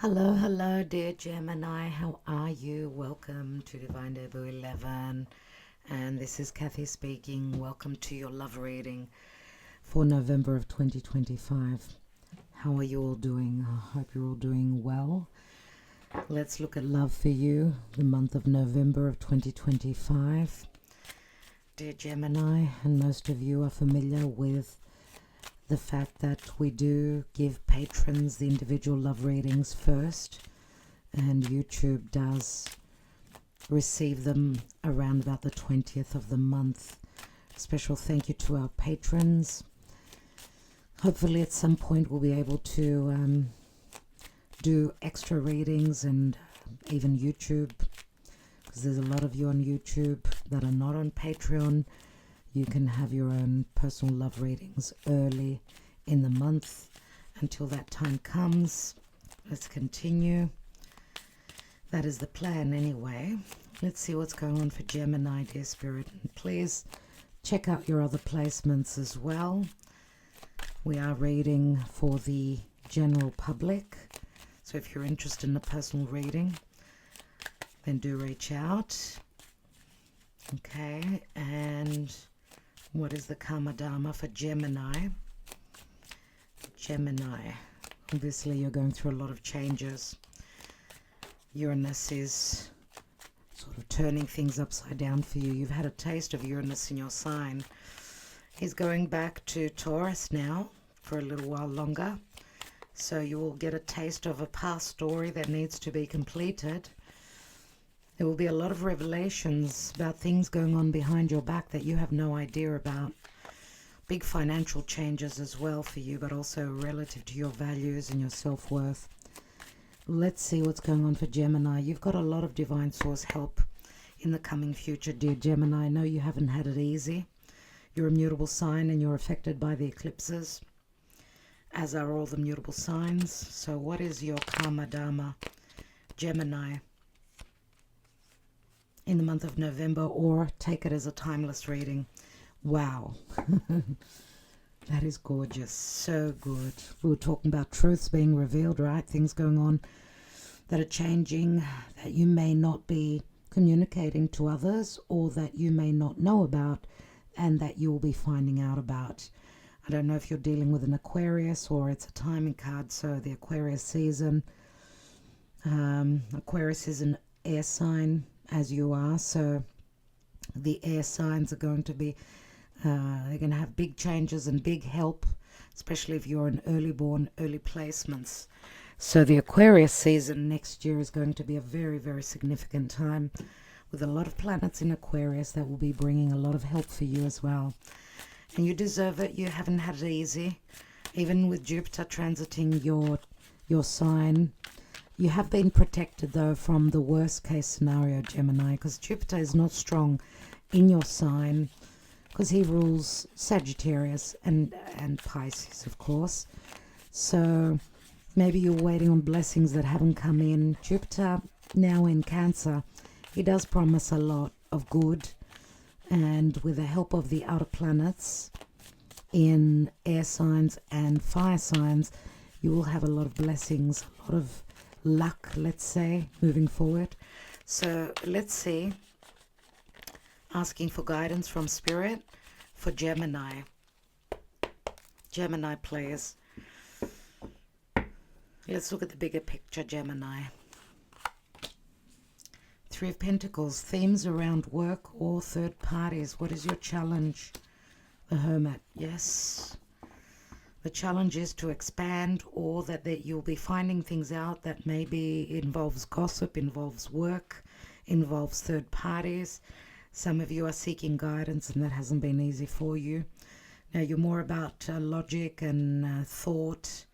Hello, hello, dear Gemini. How are you? Welcome to Divine Debut 11. And this is Kathy speaking. Welcome to your love reading for November of 2025. How are you all doing? I hope you're all doing well. Let's look at love for you, the month of November of 2025. Dear Gemini, and most of you are familiar with the fact that we do give patrons the individual love readings first, and YouTube does receive them around about the 20th of the month. Special thank you to our patrons. Hopefully at some point we'll be able to do extra readings and even YouTube, because there's a lot of you on YouTube that are not on Patreon. You can have your own personal love readings early in the month until that time comes. Let's continue. That is the plan anyway. Let's see what's going on for Gemini, dear Spirit. And please check out your other placements as well. We are reading for the general public. So if you're interested in a personal reading, then do reach out. Okay, and what is the Karma Dharma for Gemini? Gemini, obviously you're going through a lot of changes. Uranus is sort of turning things upside down for you. You've had a taste of Uranus in your sign. He's going back to Taurus now for a little while longer. So you will get a taste of a past story that needs to be completed. There will be a lot of revelations about things going on behind your back that you have no idea about. Big financial changes as well for you, but also relative to your values and your self-worth. Let's see what's going on for Gemini. You've got a lot of divine source help in the coming future, dear Gemini. I know you haven't had it easy. You're a mutable sign and you're affected by the eclipses, as are all the mutable signs. So what is your Karma Dharma, Gemini, in the month of November, or take it as a timeless reading? Wow. That is gorgeous. So good. We were talking about truths being revealed, right? Things going on that are changing, that you may not be communicating to others, or that you may not know about, and that you will be finding out about. I don't know if you're dealing with an Aquarius or it's a timing card, so the Aquarius season. Aquarius is an air sign, as you are, so the air signs are going to be they're going to have big changes and big help, especially if you're an early born, early placements. So the Aquarius season next year is going to be a very, very significant time with a lot of planets in Aquarius that will be bringing a lot of help for you as well. And you deserve it. You haven't had it easy. Even with Jupiter transiting your sign, you have been protected, though, from the worst case scenario, Gemini, because Jupiter is not strong in your sign, because he rules Sagittarius and Pisces, of course. So maybe you're waiting on blessings that haven't come in. Jupiter, now in Cancer, he does promise a lot of good, and with the help of the outer planets in air signs and fire signs, you will have a lot of blessings, a lot of luck, let's say, moving forward. So let's see, asking for guidance from Spirit for Gemini. Gemini, please. Let's look at the bigger picture, Gemini. Three of Pentacles, themes around work or third parties. What is your challenge? The Hermit, yes. The challenge is to expand, or that you'll be finding things out that maybe involves gossip, involves work, involves third parties. Some of you are seeking guidance and that hasn't been easy for you. Now you're more about logic and thought,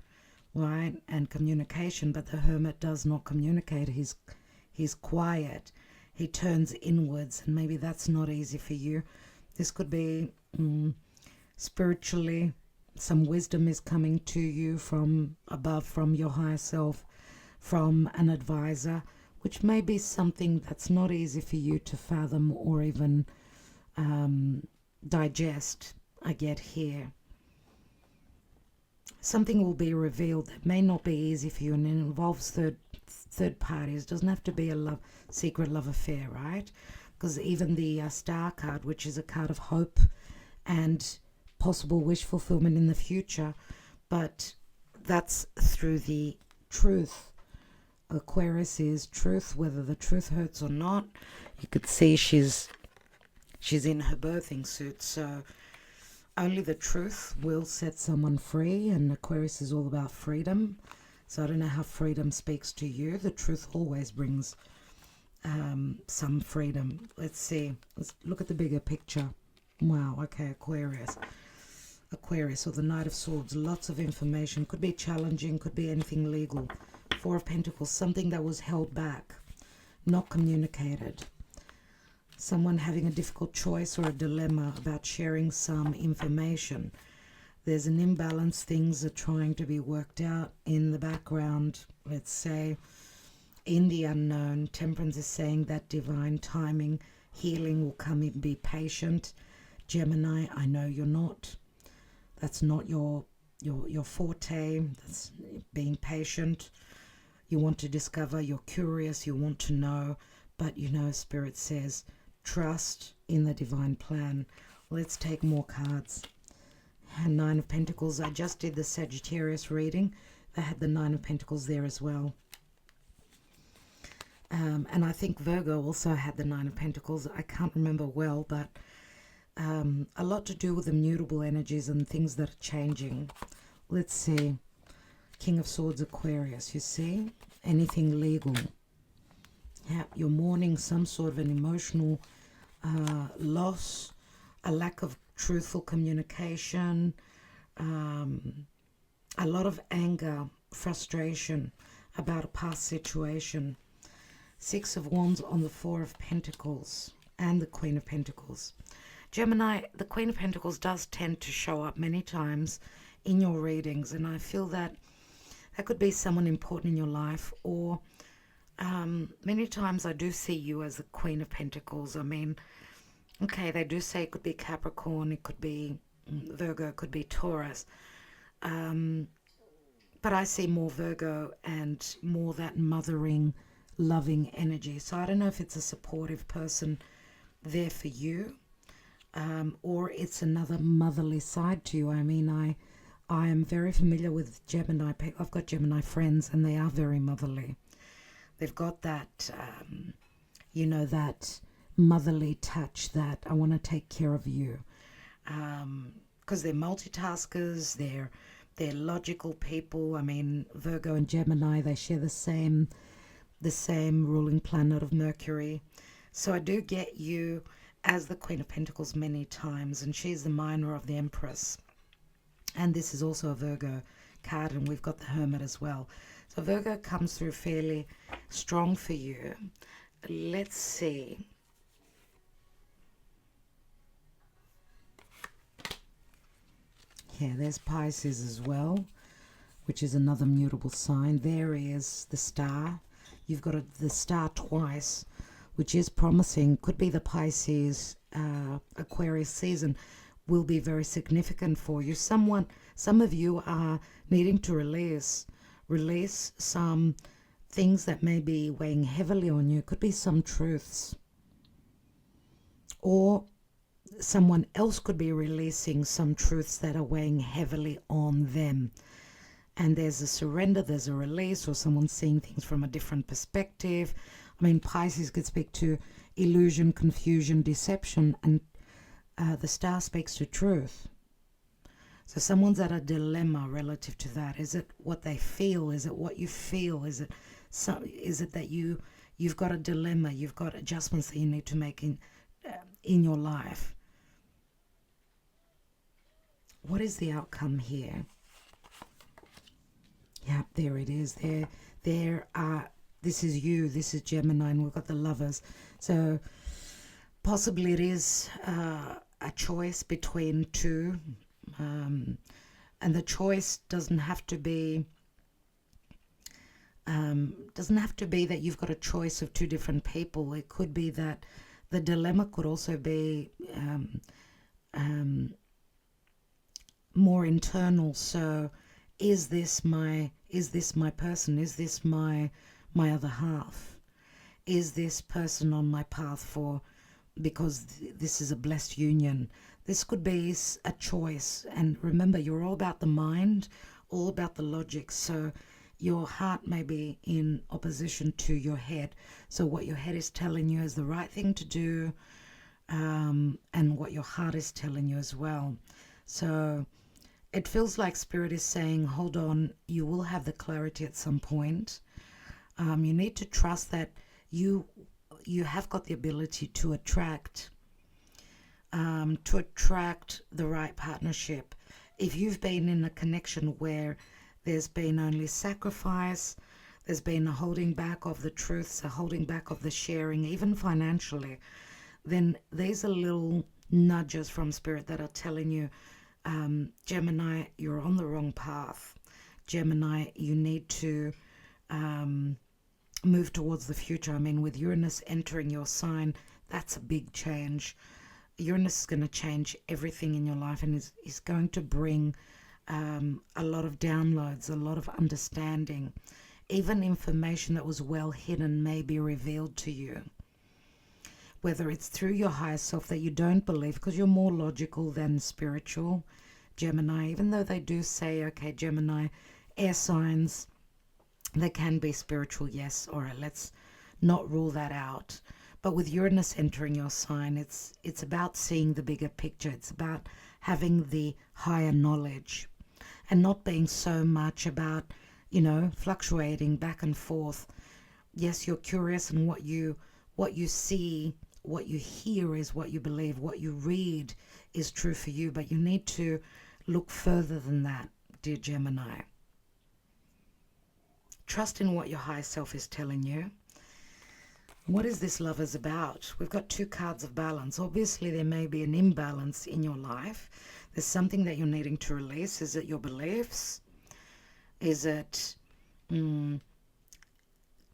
right, and communication, but the Hermit does not communicate. He's quiet. He turns inwards, and maybe that's not easy for you. This could be spiritually. Some wisdom is coming to you from above, from your higher self, from an advisor, which may be something that's not easy for you to fathom or even digest, I get here. something will be revealed that may not be easy for you, and it involves third parties. It doesn't have to be a secret love affair, right? Because even the star card, which is a card of hope and possible wish fulfillment in the future, but that's through the truth. Aquarius is truth, whether the truth hurts or not. You could see she's in her birthing suit, so only the truth will set someone free, and Aquarius is all about freedom. So I don't know how freedom speaks to you. The truth always brings some freedom. Let's see. Let's look at the bigger picture. Wow, okay, Aquarius. Aquarius, or the Knight of Swords. Lots of information. Could be challenging, could be anything legal. Four of Pentacles, something that was held back, not communicated. Someone having a difficult choice or a dilemma about sharing some information. There's an imbalance. Things are trying to be worked out in the background, let's say, in the unknown. Temperance is saying that divine timing, healing will come in. Be patient. Gemini, I know you're not. That's not your forte. That's being patient. You want to discover, you're curious, you want to know, but you know, Spirit says, trust in the divine plan. Let's take more cards. And Nine of Pentacles. I just did the Sagittarius reading. They had the Nine of Pentacles there as well. And I think Virgo also had the Nine of Pentacles. I can't remember well, but a lot to do with the mutable energies and things that are changing. Let's see. King of Swords, Aquarius. You see? Anything legal. Yeah, you're mourning some sort of an emotional loss, a lack of truthful communication, a lot of anger, frustration about a past situation. Six of Wands on the Four of Pentacles and the Queen of Pentacles. Gemini, the Queen of Pentacles does tend to show up many times in your readings, and I feel that could be someone important in your life, or many times I do see you as the Queen of Pentacles. I mean, okay, they do say it could be Capricorn, it could be Virgo, it could be Taurus. But I see more Virgo and more that mothering, loving energy. So I don't know if it's a supportive person there for you, or it's another motherly side to you. I mean, I am very familiar with Gemini. I've got Gemini friends, and they are very motherly. They've got that, that motherly touch that I want to take care of you. Because they're multitaskers, they're logical people. I mean, Virgo and Gemini, they share the same ruling planet of Mercury. So I do get you as the Queen of Pentacles many times, and she's the minor of the Empress. And this is also a Virgo card, and we've got the Hermit as well. So Virgo comes through fairly strong for you. Let's see. Yeah, there's Pisces as well, which is another mutable sign. There is the star. You've got the star twice, which is promising. Could be the Pisces Aquarius season will be very significant for you. Some of you are needing to release some things that may be weighing heavily on you. Could be some truths, or someone else could be releasing some truths that are weighing heavily on them. And there's a surrender, there's a release, or someone seeing things from a different perspective. I mean, Pisces could speak to illusion, confusion, deception, and the star speaks to truth. So someone's at a dilemma relative to that. Is it what they feel? Is it what you feel? Is it that you've got a dilemma? You've got adjustments that you need to make in your life. What is the outcome here? Yeah, there it is. This is you. This is Gemini, and we've got the Lovers. So possibly it is a choice between two, and the choice doesn't have to be that you've got a choice of two different people. It could be that the dilemma could also be more internal. So is this my person? Is this my other half? Is this person on my path for, because this is a blessed union? This could be a choice. And remember, you're all about the mind, all about the logic. So your heart may be in opposition to your head. So what your head is telling you is the right thing to do, and what your heart is telling you as well. So it feels like Spirit is saying, hold on, you will have the clarity at some point. You need to trust that you have got the ability to attract the right partnership. If you've been in a connection where there's been only sacrifice, there's been a holding back of the truths, a holding back of the sharing, even financially, then these are little nudges from Spirit that are telling you, Gemini, you're on the wrong path. Gemini, you need to move towards the future. I mean, with Uranus entering your sign, that's a big change. Uranus is going to change everything in your life, and is going to bring a lot of downloads, a lot of understanding. Even information that was well hidden may be revealed to you. Whether it's through your higher self that you don't believe, because you're more logical than spiritual, Gemini, even though they do say, okay, Gemini, air signs, they can be spiritual, yes, all right, let's not rule that out. But with Uranus entering your sign, it's about seeing the bigger picture. It's about having the higher knowledge and not being so much about, fluctuating back and forth. Yes, you're curious, and what you see, what you hear is what you believe, what you read is true for you, but you need to look further than that, dear Gemini. Trust in what your higher self is telling you. What is this Lovers about? We've got 2 cards of balance. Obviously, there may be an imbalance in your life. There's something that you're needing to release. Is it your beliefs? Is it...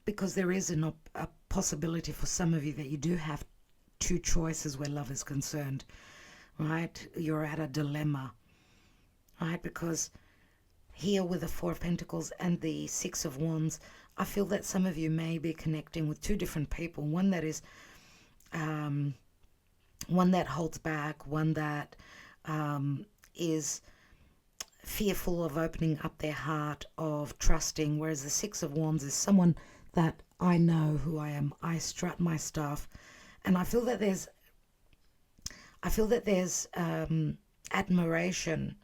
because there is a possibility for some of you that you do have 2 choices where love is concerned, right? You're at a dilemma, right? Because here with the 4 of Pentacles and the 6 of Wands, I feel that some of you may be connecting with 2 different people. One that is, one that holds back, one that is fearful of opening up their heart, of trusting, whereas the 6 of Wands is someone that I know who I am. I strut my stuff, and I feel that there's admiration.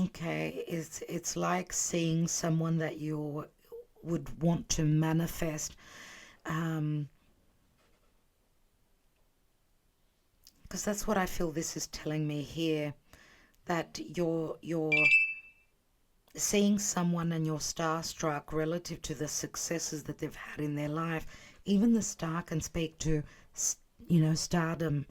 Okay, it's like seeing someone that you would want to manifest, because that's what I feel this is telling me here, that you're seeing someone and you're starstruck relative to the successes that they've had in their life. Even the star can speak to, stardom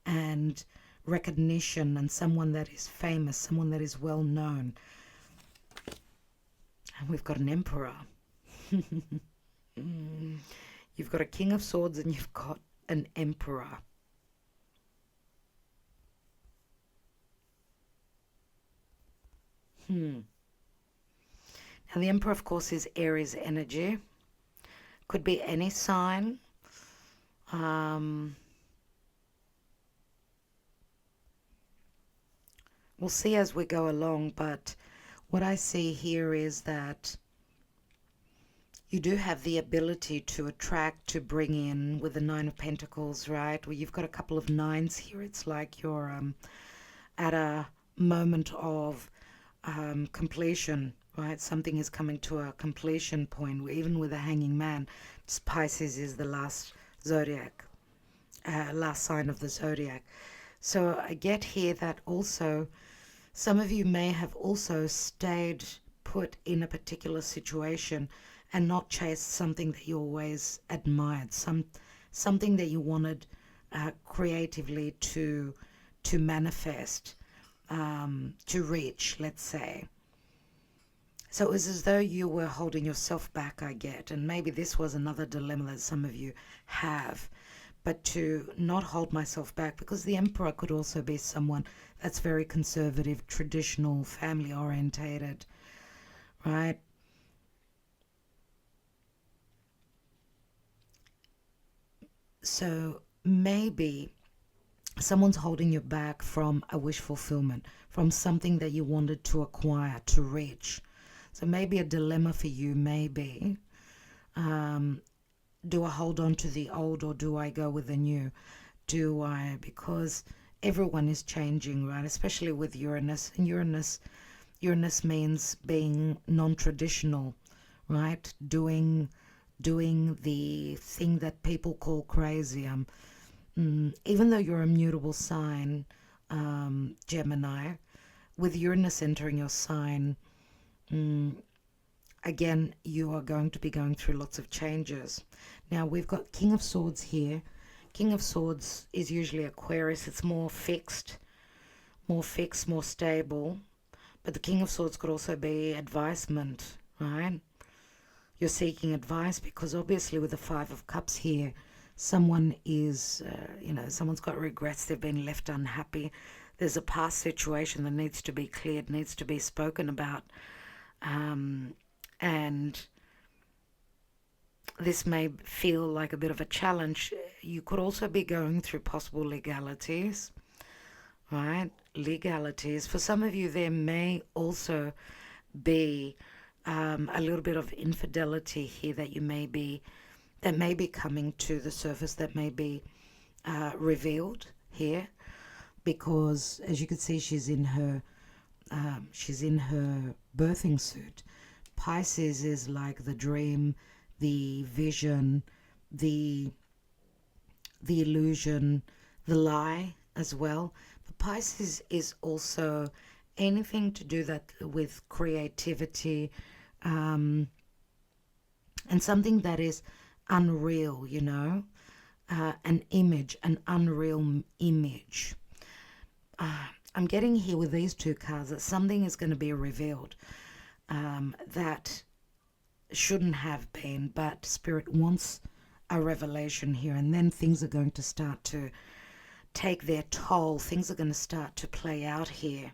and recognition, and someone that is famous, someone that is well known. And we've got an Emperor. You've got a King of Swords and you've got an Emperor. Now the Emperor, of course, is Aries energy. Could be any sign. We'll see as we go along, but what I see here is that you do have the ability to attract, to bring in, with the 9 of Pentacles, right? Well, you've got a couple of 9s here. It's like you're at a moment of completion, right? Something is coming to a completion point, even with a hanging man. Pisces is the last zodiac, last sign of the zodiac. So I get here that also some of you may have also stayed put in a particular situation and not chased something that you always admired, something that you wanted creatively to manifest, to reach, let's say. So it was as though you were holding yourself back, I get, and maybe this was another dilemma that some of you have. but to not hold myself back, because the Emperor could also be someone that's very conservative, traditional, family orientated, right? So maybe someone's holding you back from a wish fulfillment, from something that you wanted to acquire, to reach. So maybe a dilemma for you may be, do I hold on to the old or do I go with the new? Do I, because everyone is changing, right? Especially with Uranus. And Uranus means being non-traditional, right? Doing the thing that people call crazy. Even though you're a mutable sign, Gemini, with Uranus entering your sign, again, you are going to be going through lots of changes. Now, we've got King of Swords here. King of Swords is usually Aquarius. It's more fixed, more stable. But the King of Swords could also be advisement, right? You're seeking advice because obviously with the Five of Cups here, someone is, someone's got regrets. They've been left unhappy. There's a past situation that needs to be cleared, needs to be spoken about. And this may feel like a bit of a challenge. You could also be going through possible legalities, right? Legalities. For some of you, there may also be a little bit of infidelity here that may be coming to the surface, that may be revealed here, because as you can see, she's in her birthing suit. Pisces is like the dream, the vision, the illusion, the lie as well. But Pisces is also anything to do that with creativity, and something that is unreal, an image, an unreal image. I'm getting here with these two cards that something is going to be revealed that shouldn't have been, but Spirit wants a revelation here, and then things are going to start to take their toll. Things are going to start to play out here.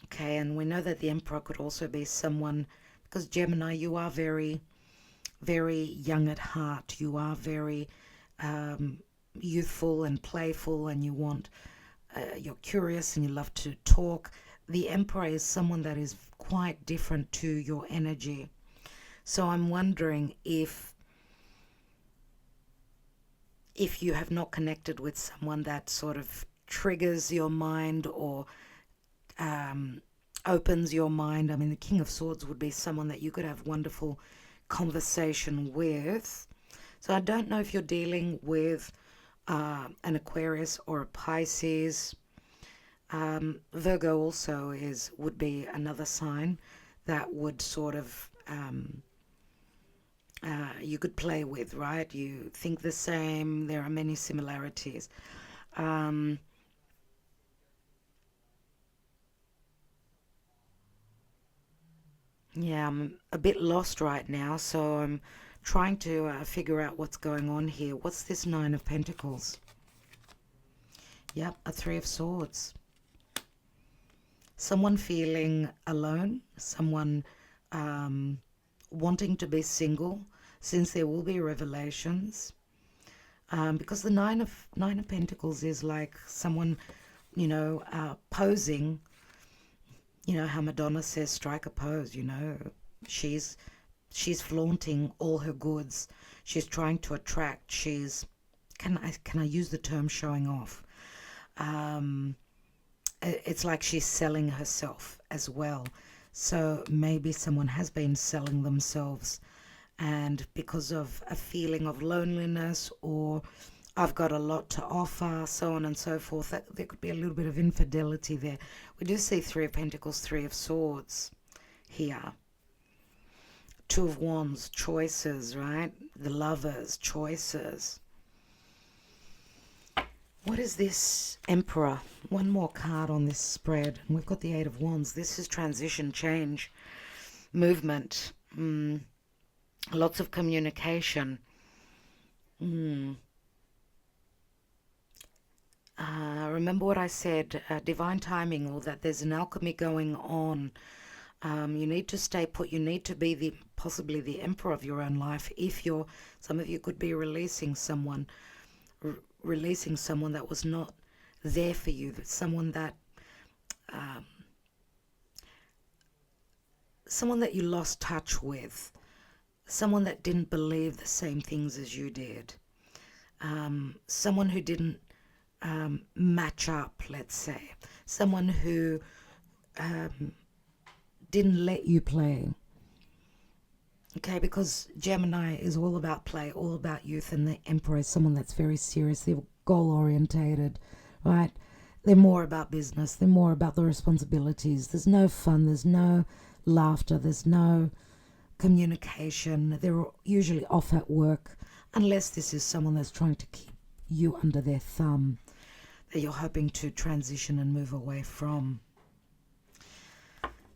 Okay, and we know that the Emperor could also be someone, because Gemini, you are very, very young at heart. You are very youthful and playful, and you're curious and you love to talk. The Emperor is someone that is quite different to your energy. So I'm wondering if you have not connected with someone that sort of triggers your mind or opens your mind. I mean, the King of Swords would be someone that you could have wonderful conversation with. So I don't know if you're dealing with an Aquarius or a Pisces. Virgo also would be another sign that would sort of you could play with, right? You think the same. There are many similarities. Yeah, I'm a bit lost right now, so I'm trying to figure out what's going on here. What's this Nine of Pentacles? Yep, a Three of Swords. Someone feeling alone, someone wanting to be single, since there will be revelations. Because the Nine of Pentacles is like someone, posing. You know how Madonna says, strike a pose, she's flaunting all her goods. She's trying to attract. Can I use the term showing off? It's like she's selling herself as well. So maybe someone has been selling themselves, and because of a feeling of loneliness, or I've got a lot to offer, so on and so forth, there could be a little bit of infidelity there. We do see Three of Pentacles, Three of Swords here. Two of Wands, choices, right? The Lovers, choices. What is this Emperor? One more card on this spread. And we've got the Eight of Wands. This is transition, change, movement. Lots of communication. Remember what I said, divine timing, or that there's an alchemy going on. You need to stay put. You need to be possibly the emperor of your own life. If you're, some of you could be releasing someone that was not there for you, um, someone that you lost touch with, someone that didn't believe the same things as you did, someone who didn't match up, let's say, someone who didn't let you play. Okay, because Gemini is all about play, all about youth, and the Emperor is someone that's very serious. They're goal orientated, right? They're more about business. They're more about the responsibilities. There's no fun. There's no laughter. There's no communication. They're usually off at work, unless this is someone that's trying to keep you under their thumb, that you're hoping to transition and move away from.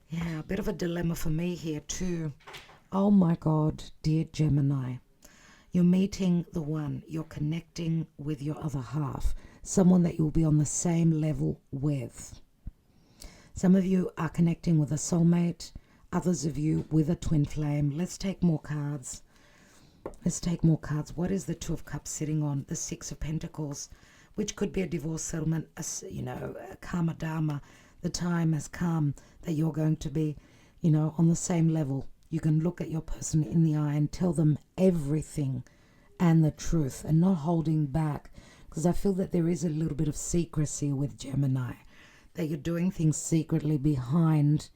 Yeah, a bit of a dilemma for me here too. Oh my God, dear Gemini, you're meeting the one, you're connecting with your other half, someone that you'll be on the same level with. Some of you are connecting with a soulmate, others of you with a twin flame. Let's take more cards. What is the Two of Cups sitting on? The Six of Pentacles, which could be a divorce settlement, a karma dharma. The time has come that you're going to be, on the same level. You can look at your person in the eye and tell them everything and the truth, and not holding back, because I feel that there is a little bit of secrecy with Gemini, that you're doing things secretly behind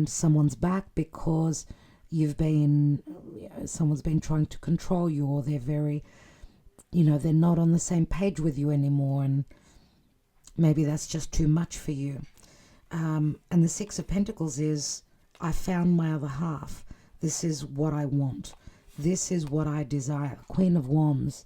someone's back, because someone's been trying to control you, or they're very, they're not on the same page with you anymore, and maybe that's just too much for you. And the Six of Pentacles is, I found my other half. This is what I want. This is what I desire. Queen of Wands.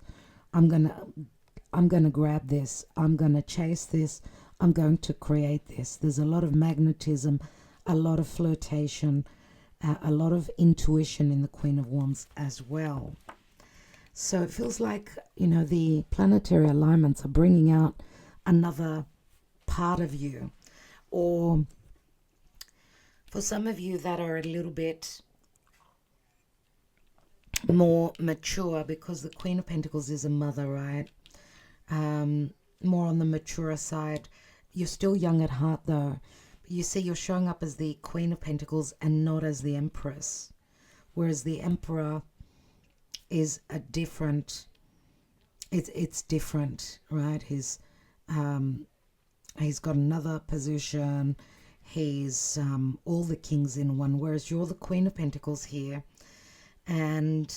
I'm gonna grab this. I'm gonna chase this. I'm going to create this. There's a lot of magnetism, a lot of flirtation, a lot of intuition in the Queen of Wands as well. So it feels like, the planetary alignments are bringing out another part of you. Or for some of you that are a little bit more mature, because the Queen of Pentacles is a mother, right? More on the mature side. You're still young at heart though. You see, you're showing up as the Queen of Pentacles and not as the Empress. Whereas the Emperor is a different, it's different, right? He's got another position. He's all the kings in one, whereas you're the Queen of Pentacles here. And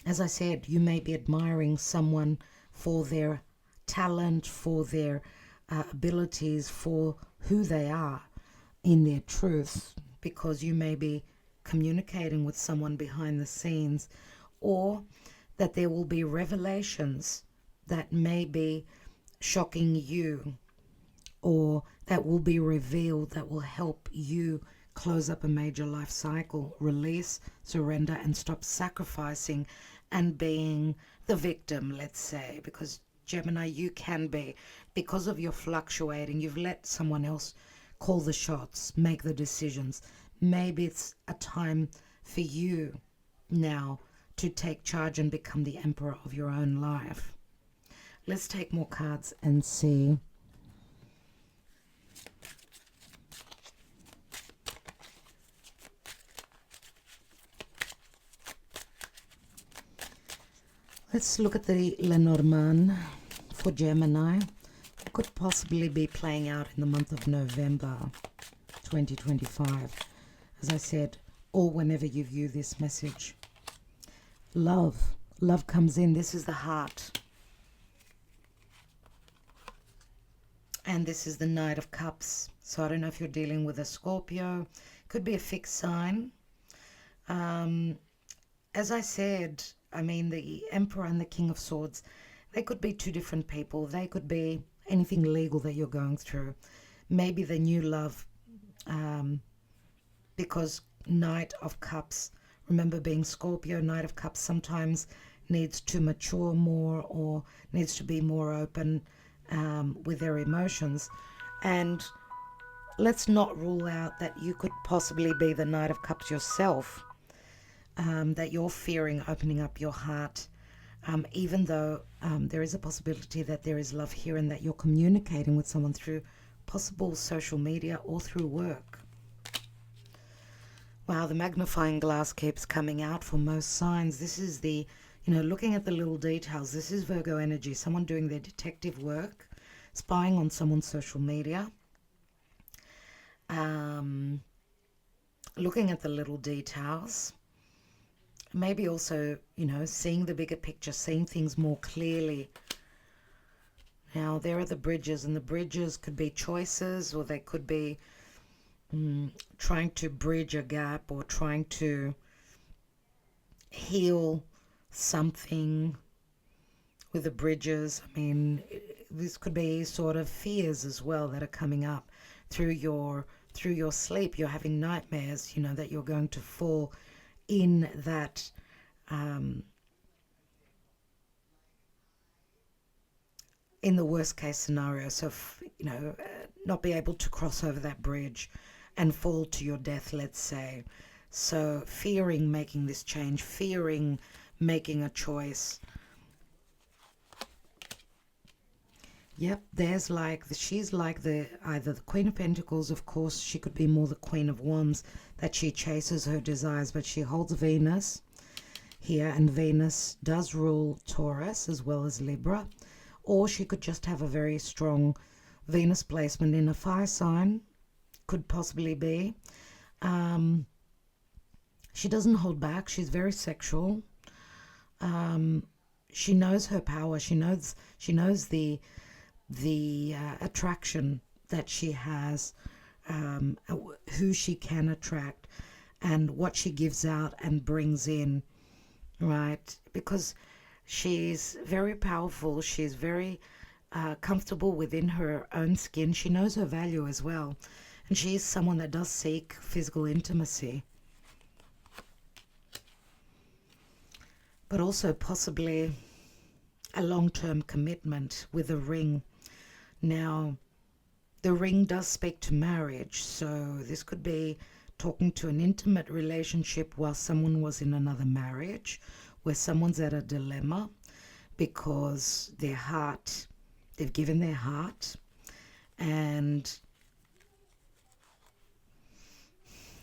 as I said, you may be admiring someone for their talent, for their abilities, for who they are in their truth, because you may be communicating with someone behind the scenes, or that there will be revelations that may be shocking you, or that will be revealed, that will help you close up a major life cycle, release, surrender, and stop sacrificing and being the victim, let's say. Because Gemini, you can be, because of your fluctuating, you've let someone else call the shots, make the decisions. Maybe it's a time for you now to take charge and become the emperor of your own life. Let's take more cards and see. Let's look at the Lenormand for Gemini. It could possibly be playing out in the month of November 2025. As I said, or whenever you view this message. Love. Love comes in. This is the heart. And this is the Knight of Cups. So I don't know if you're dealing with a Scorpio. Could be a fixed sign. As I said, I mean, the Emperor and the King of Swords, they could be two different people. They could be anything legal that you're going through. Maybe the new love, because Knight of Cups Remember, being Scorpio, Knight of Cups sometimes needs to mature more or needs to be more open with their emotions. And let's not rule out that you could possibly be the Knight of Cups yourself, that you're fearing opening up your heart, even though there is a possibility that there is love here and that you're communicating with someone through possible social media or through work. Wow, the magnifying glass keeps coming out for most signs. This is the, looking at the little details. This is Virgo energy, someone doing their detective work, spying on someone's social media, looking at the little details. Maybe also, seeing the bigger picture, seeing things more clearly. Now, there are the bridges, and the bridges could be choices, or they could be trying to bridge a gap or trying to heal something with the bridges. I mean, this could be sort of fears as well that are coming up through your sleep. You're having nightmares, that you're going to fall in that in the worst case scenario. So, not be able to cross over that bridge and fall to your death, let's say. So fearing making this change, fearing making a choice. Yep, there's she's like either the Queen of Pentacles. Of course, she could be more the Queen of Wands, that she chases her desires, but she holds Venus here, and Venus does rule Taurus as well as Libra. Or she could just have a very strong Venus placement in a fire sign, could possibly be. She doesn't hold back. She's very sexual. She knows her power. She knows the attraction that she has, who she can attract, and what she gives out and brings in, right? Because she's very powerful. She's very comfortable within her own skin. She knows her value as well. And she's someone that does seek physical intimacy. But also possibly a long-term commitment with a ring. Now, the ring does speak to marriage. So this could be talking to an intimate relationship while someone was in another marriage, where someone's at a dilemma because they've given their heart, and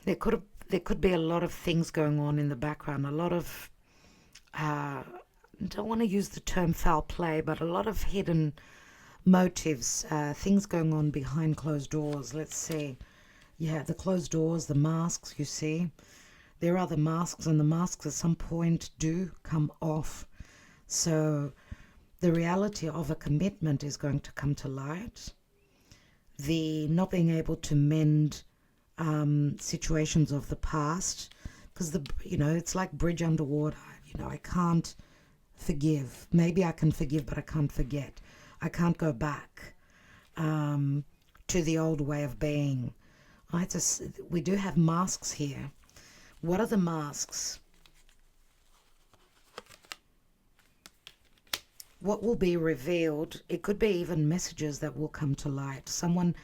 there could be a lot of things going on in the background, a lot of don't want to use the term foul play, but a lot of hidden motives, things going on behind closed doors. Let's see. Yeah, the closed doors, the masks, you see. There are the masks, and the masks at some point do come off. So the reality of a commitment is going to come to light. The not being able to mend situations of the past, because it's like bridge underwater. I can't forgive. Maybe I can forgive, but I can't forget. I can't go back to the old way of being. We do have masks here. What are the masks? What will be revealed? It could be even messages that will come to light. Someone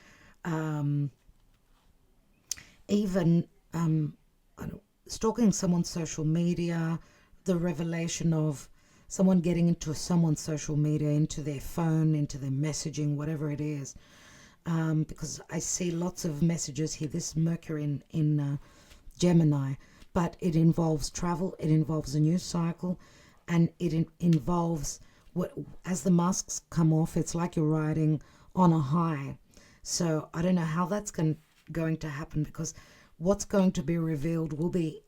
even stalking someone's social media, the revelation of someone getting into someone's social media, into their phone, into their messaging, whatever it is. Because I see lots of messages here. This is Mercury in Gemini, but it involves travel, it involves a news cycle, and it involves as the masks come off, it's like you're riding on a high. So I don't know how that's going to happen, because what's going to be revealed will be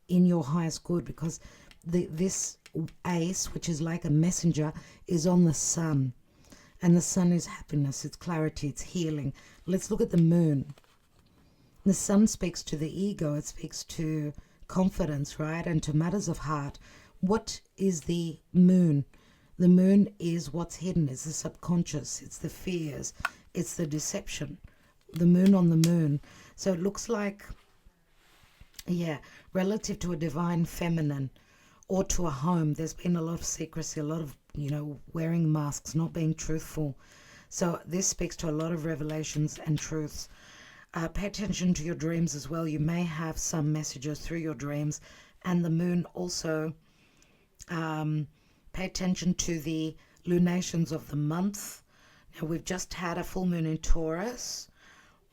in your highest good, because this ace, which is like a messenger, is on the sun. And the sun is happiness, it's clarity, it's healing. Let's look at the moon. The sun speaks to the ego, it speaks to confidence, right? And to matters of heart. What is the moon? The moon is what's hidden, it's the subconscious, it's the fears, it's the deception. The moon on the moon. So it looks like Yeah, relative to a divine feminine or to a home, there's been a lot of secrecy, a lot of, wearing masks, not being truthful. So this speaks to a lot of revelations and truths. Pay attention to your dreams as well. You may have some messages through your dreams, and the moon also. Pay attention to the lunations of the month. Now, we've just had a full moon in Taurus,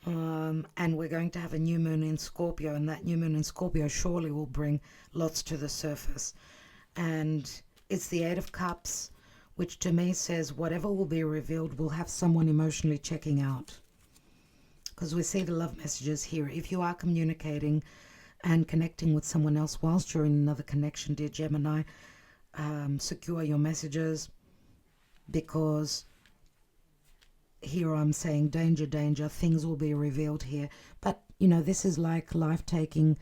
and we're going to have a new moon in Scorpio, and that new moon in Scorpio surely will bring lots to the surface. And it's the Eight of Cups, which to me says whatever will be revealed will have someone emotionally checking out. Because we see the love messages here. If you are communicating and connecting with someone else whilst you're in another connection, dear Gemini, secure your messages, because here I'm saying danger, danger, things will be revealed here. But, this is like life taking,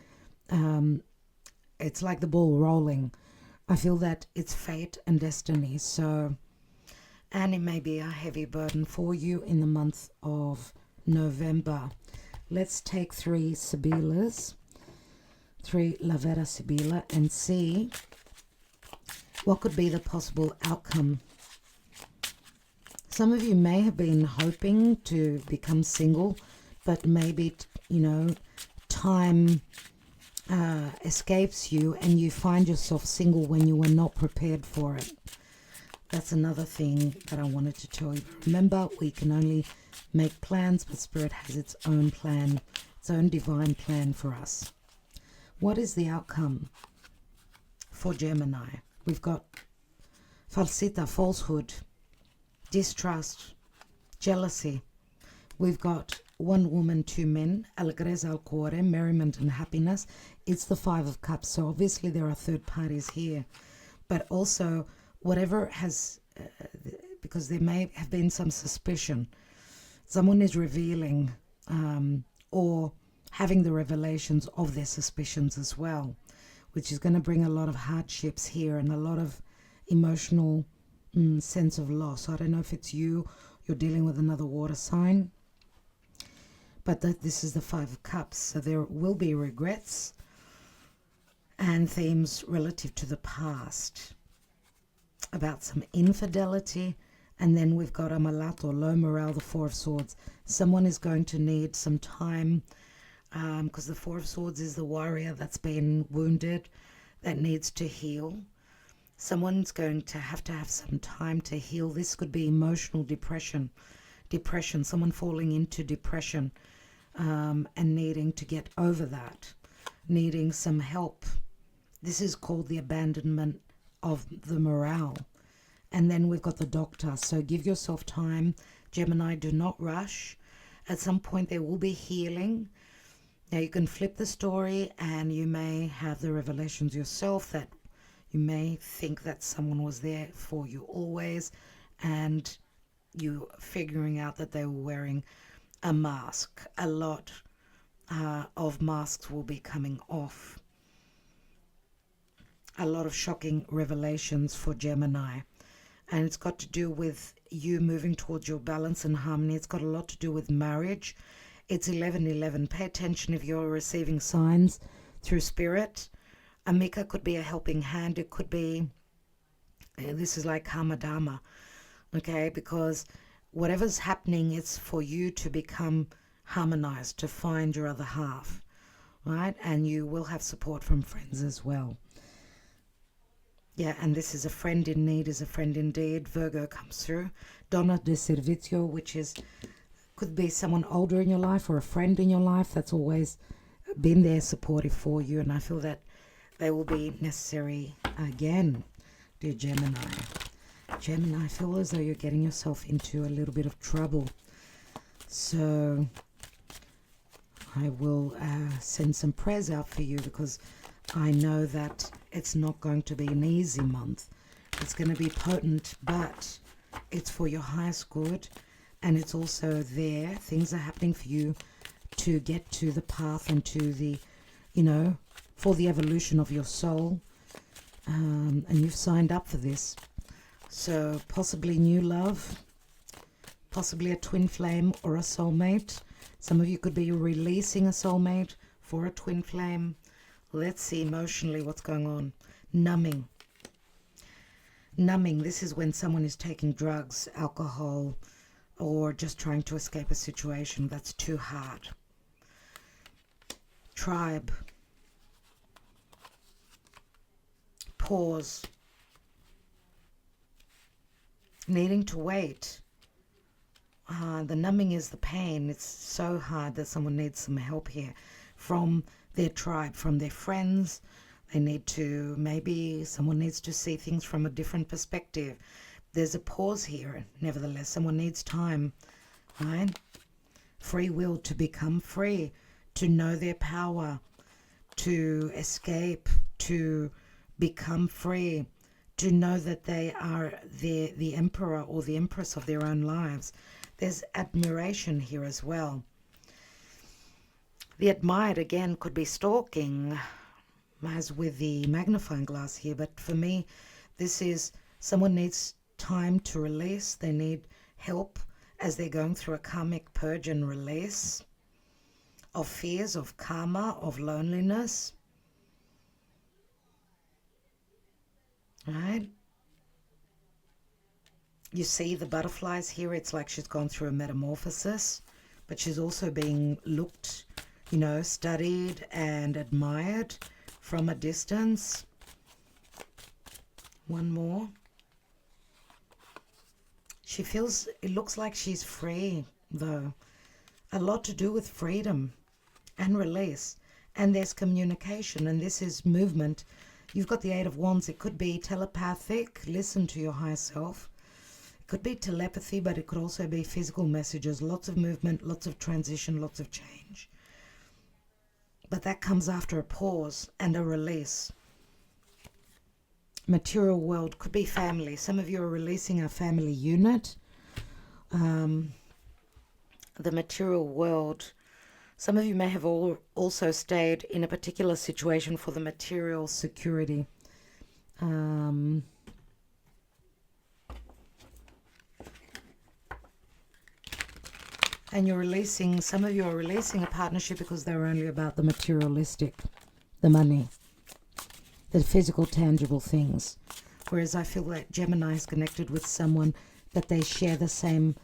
it's like the ball rolling. I feel that it's fate and destiny. So, and it may be a heavy burden for you in the month of November. Let's take 3 Sibilas, 3 Lavera Sibila, and see what could be the possible outcome. Some of you may have been hoping to become single, but maybe, time escapes you and you find yourself single when you were not prepared for it. That's another thing that I wanted to tell you. Remember, we can only make plans, but Spirit has its own plan, its own divine plan for us. What is the outcome for Gemini? We've got falsita, falsehood, distrust, jealousy. We've got 1 woman, 2 men, allegrezza al cuore, merriment and happiness. It's the 5 of Cups, so obviously there are third parties here. But also, whatever has, because there may have been some suspicion, someone is revealing or having the revelations of their suspicions as well, which is going to bring a lot of hardships here and a lot of emotional sense of loss. I don't know if it's you're dealing with another water sign, but this is the 5 of Cups, so there will be regrets and themes relative to the past about some infidelity. And then we've got Amalato, low morale, the 4 of Swords. Someone is going to need some time, because the 4 of Swords is the warrior that's been wounded, that needs to heal. Someone's going to have some time to heal. This could be emotional depression, someone falling into depression, and needing to get over that, needing some help. This is called the abandonment of the morale. And then we've got the Doctor. So give yourself time, Gemini. Do not rush. At some point there will be healing. Now you can flip the story and you may have the revelations yourself, that you may think that someone was there for you always, and you figuring out that they were wearing a mask. A lot of masks will be coming off. A lot of shocking revelations for Gemini. And it's got to do with you moving towards your balance and harmony. It's got a lot to do with marriage. It's 11:11. Pay attention if you're receiving signs through Spirit. Amika could be a helping hand. It could be, this is like Karma Dharma, okay? Because whatever's happening, it's for you to become harmonized, to find your other half, right? And you will have support from friends as well. Yeah, and this is a friend in need is a friend indeed. Virgo comes through. Donna de Servizio, which is, could be someone older in your life or a friend in your life that's always been there supportive for you. And I feel that they will be necessary again, dear Gemini. Gemini, I feel as though you're getting yourself into a little bit of trouble. So I will send some prayers out for you, because I know that it's not going to be an easy month. It's going to be potent, but it's for your highest good. And it's also there. Things are happening for you to get to the path and to the, for the evolution of your soul. And you've signed up for this. So possibly new love, possibly a twin flame or a soulmate. Some of you could be releasing a soulmate for a twin flame. Let's see emotionally what's going on. Numbing. Numbing, this is when someone is taking drugs, alcohol, or just trying to escape a situation that's too hard. Tribe. Pause. Needing to wait. The numbing is the pain. It's so hard that someone needs some help here from their tribe, from their friends. They need to, maybe someone needs to see things from a different perspective. There's a pause here. Nevertheless, someone needs time, right? Free will to become free, to know their power, to escape, to become free, to know that they are the emperor or the empress of their own lives. There's admiration here as well. The admired, again, could be stalking, as with the magnifying glass here. But for me, this is someone needs time to release. They need help as they're going through a karmic purge and release of fears, of karma, of loneliness. Right? You see the butterflies here. It's like she's gone through a metamorphosis, but she's also being looked, studied and admired from a distance. One more. She feels, it looks like she's free, though. A lot to do with freedom and release. And there's communication, and this is movement. You've got the Eight of Wands. It could be telepathic. Listen to your higher self. It could be telepathy, but it could also be physical messages. Lots of movement, lots of transition, lots of change. But that comes after a pause and a release. Material world could be family. Some of you are releasing a family unit. The material world. Some of you may have also stayed in a particular situation for the material security. And you're releasing, some of you are releasing a partnership because they're only about the materialistic, the money, the physical, tangible things. Whereas I feel that Gemini is connected with someone that they share the same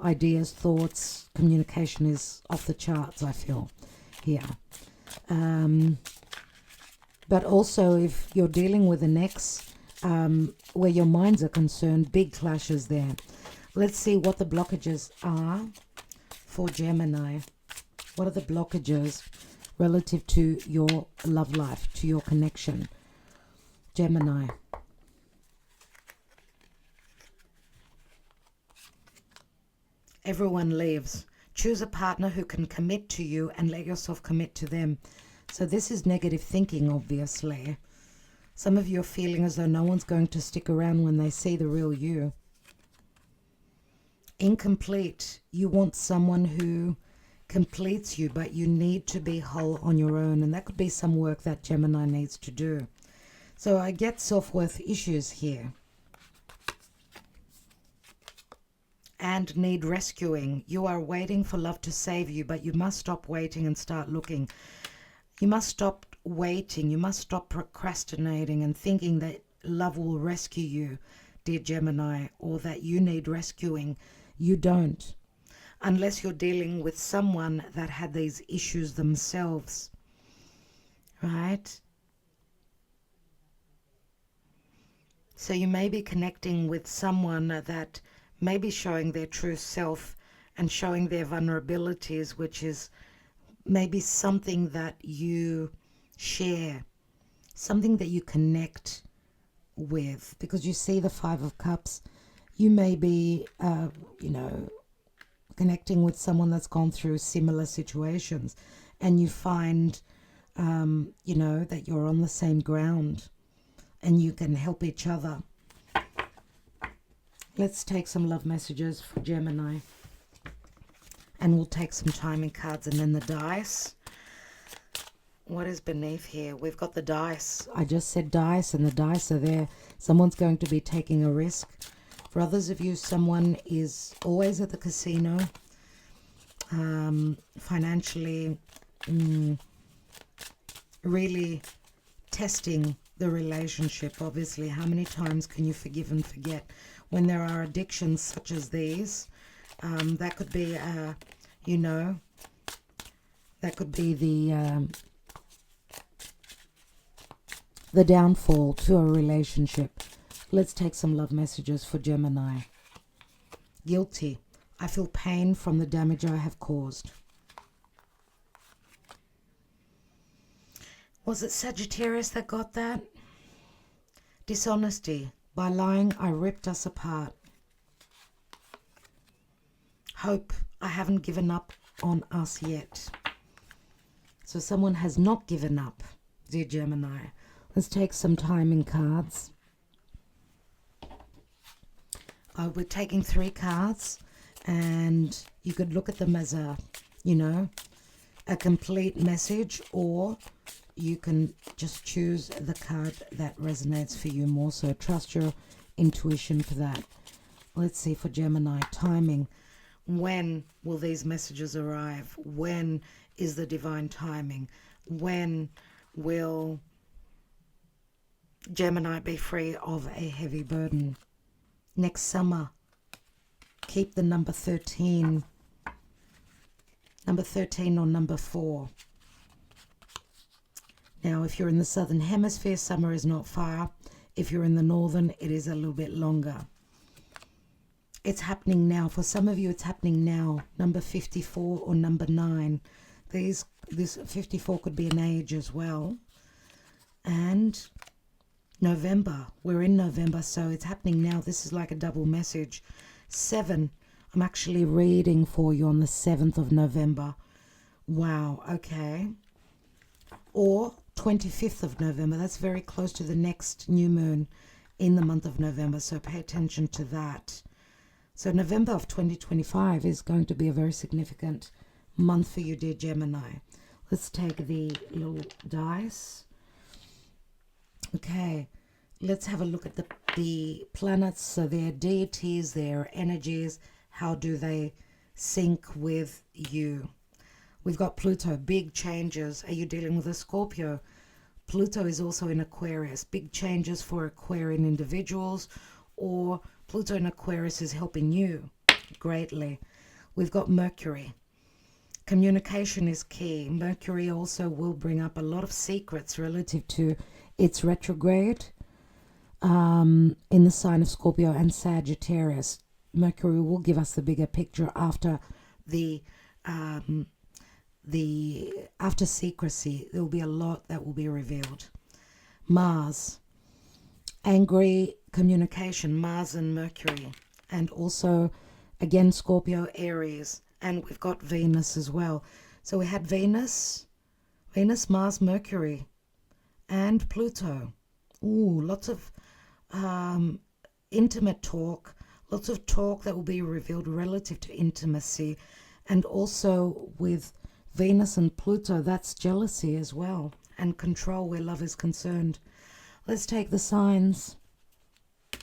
ideas, thoughts. Communication is off the charts, I feel, here. But also if you're dealing with an ex where your minds are concerned, big clashes there. Let's see what the blockages are for Gemini. What are the blockages relative to your love life, to your connection? Gemini. Everyone leaves. Choose a partner who can commit to you and let yourself commit to them. So this is negative thinking, obviously. Some of you are feeling as though no one's going to stick around when they see the real you. Incomplete. You want someone who completes you, but you need to be whole on your own. And that could be some work that Gemini needs to do. So I get self-worth issues here. And need rescuing. You are waiting for love to save you, but you must stop waiting and start looking. You must stop waiting. You must stop procrastinating and thinking that love will rescue you, dear Gemini, or that you need rescuing. You don't. Unless you're dealing with someone that had these issues themselves. Right? So you may be connecting with someone that may be showing their true self and showing their vulnerabilities, which is maybe something that you share, something that you connect with. Because you see the Five of Cups, you may be, connecting with someone that's gone through similar situations, and you find, that you're on the same ground and you can help each other. Let's take some love messages for Gemini. And we'll take some timing cards and then the dice. What is beneath here? We've got the dice. I just said dice and the dice are there. Someone's going to be taking a risk. For others of you, someone is always at the casino. Financially really testing the relationship. Obviously, how many times can you forgive and forget? When there are addictions such as these, that could be, that could be the downfall to a relationship. Let's take some love messages for Gemini. Guilty. I feel pain from the damage I have caused. Was it Sagittarius that got that? Dishonesty. By lying, I ripped us apart. Hope. I haven't given up on us yet. So someone has not given up, dear Gemini. Let's take some timing cards. We're taking 3 cards, and you could look at them as a complete message, or you can just choose the card that resonates for you more. So trust your intuition for that. Let's see for Gemini. Timing. When will these messages arrive? When is the divine timing? When will Gemini be free of a heavy burden? Next summer. Keep the number 13. Number 13 or number 4. Now, if you're in the southern hemisphere, summer is not far. If you're in the northern, it is a little bit longer. It's happening now. For some of you, it's happening now. Number 54 or number 9. This 54 could be an age as well. And November. We're in November, so it's happening now. This is like a double message. 7. I'm actually reading for you on the 7th of November. Wow, okay. Or 25th of November. That's very close to the next new moon in the month of November, so pay attention to that. So November of 2025 is going to be a very significant month for you, dear Gemini. Let's take the little dice. Okay, let's have a look at the planets. So their deities, their energies, how do they sync with you? We've got Pluto, big changes. Are you dealing with a Scorpio? Pluto is also in Aquarius. Big changes for Aquarian individuals, or Pluto in Aquarius is helping you greatly. We've got Mercury. Communication is key. Mercury also will bring up a lot of secrets relative to its retrograde in the sign of Scorpio and Sagittarius. Mercury will give us the bigger picture after after secrecy. There will be a lot that will be revealed. Mars, angry communication, Mars and Mercury, and also again Scorpio, Aries, and we've got Venus as well. So we had Venus, Mars, Mercury, and Pluto. Ooh, lots of intimate talk, lots of talk that will be revealed relative to intimacy, and also with Venus and Pluto, that's jealousy as well, and control where love is concerned. Let's take the signs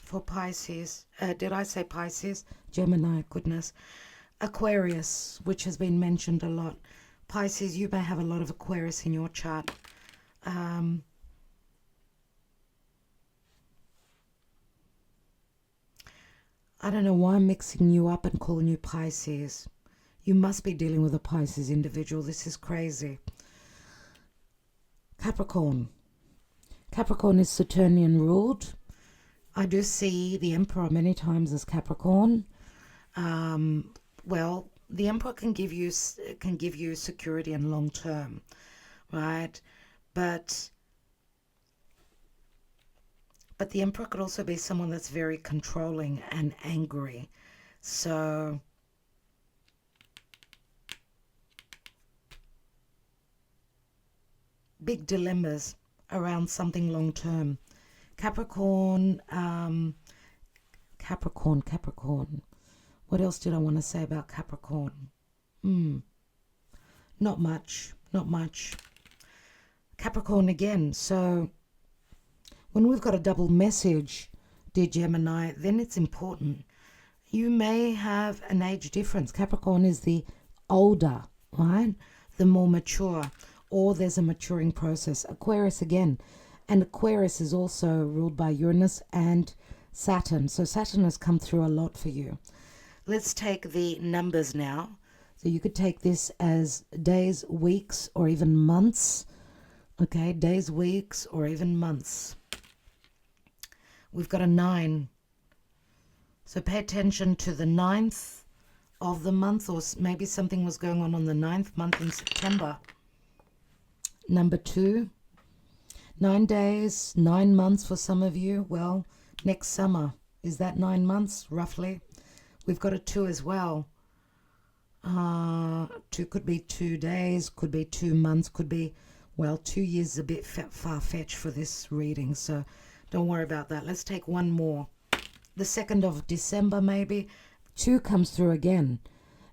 for Pisces. Did I say Pisces? Gemini, goodness. Aquarius, which has been mentioned a lot. Pisces, you may have a lot of Aquarius in your chart. I don't know why I'm mixing you up and calling you Pisces. You must be dealing with a Pisces individual. This is crazy. Capricorn. Capricorn is Saturnian ruled. I do see the Emperor many times as Capricorn. Well, the Emperor can give you security and long term, right? But the Emperor could also be someone that's very controlling and angry. So big dilemmas around something long term. Capricorn. What else did I want to say about Capricorn? Not much. Capricorn again. So when we've got a double message, dear Gemini, then it's important. You may have an age difference. Capricorn is the older, right? The more mature. or there's a maturing process. Aquarius again. And Aquarius is also ruled by Uranus and Saturn. So Saturn has come through a lot for you. Let's take the numbers now. So you could take this as days, weeks, or even months. Okay, days, weeks, or even months. We've got a 9. So pay attention to the 9th of the month, or maybe something was going on the 9th month in September. Number 2. 9 days, 9 months for some of you. Well, next summer. Is that 9 months, roughly? We've got a 2 as well. 2 could be 2 days, could be 2 months, could be, well, 2 years is a bit far-fetched for this reading, so don't worry about that. Let's take one more. The 2nd of December, maybe. 2 comes through again.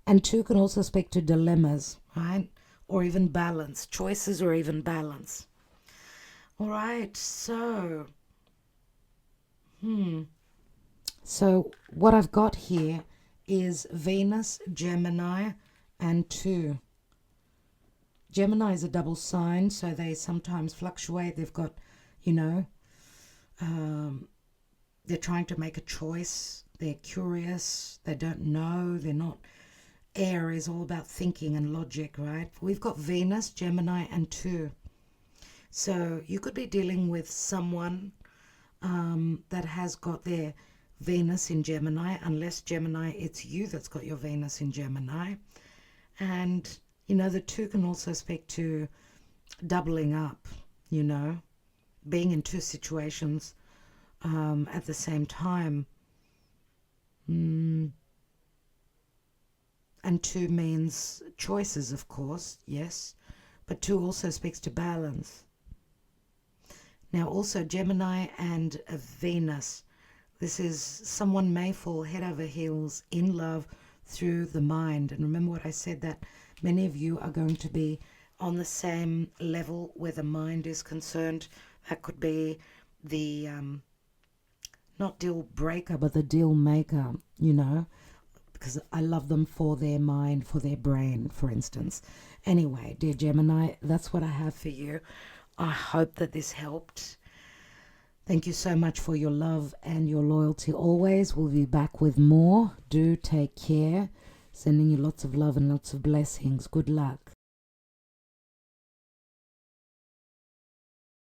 And 2 can also speak to dilemmas, right? Or even balance. Choices or even balance. All right, so So what I've got here is Venus, Gemini, and 2. Gemini is a double sign, so they sometimes fluctuate. They've got, they're trying to make a choice. They're curious. They don't know. They're not. Air is all about thinking and logic, right? We've got Venus, Gemini, and 2. So you could be dealing with someone that has got their Venus in Gemini. Unless Gemini, it's you that's got your Venus in Gemini. And, the 2 can also speak to doubling up, being in 2 situations at the same time. And 2 means choices, of course, yes. But 2 also speaks to balance. Now also Gemini and Venus. This is someone may fall head over heels in love through the mind. And remember what I said, that many of you are going to be on the same level where the mind is concerned. That could be the, not deal breaker, but the deal maker, because I love them for their mind, for their brain, for instance. Anyway, dear Gemini, that's what I have for you. I hope that this helped. Thank you so much for your love and your loyalty always. We'll be back with more. Do take care. Sending you lots of love and lots of blessings. Good luck.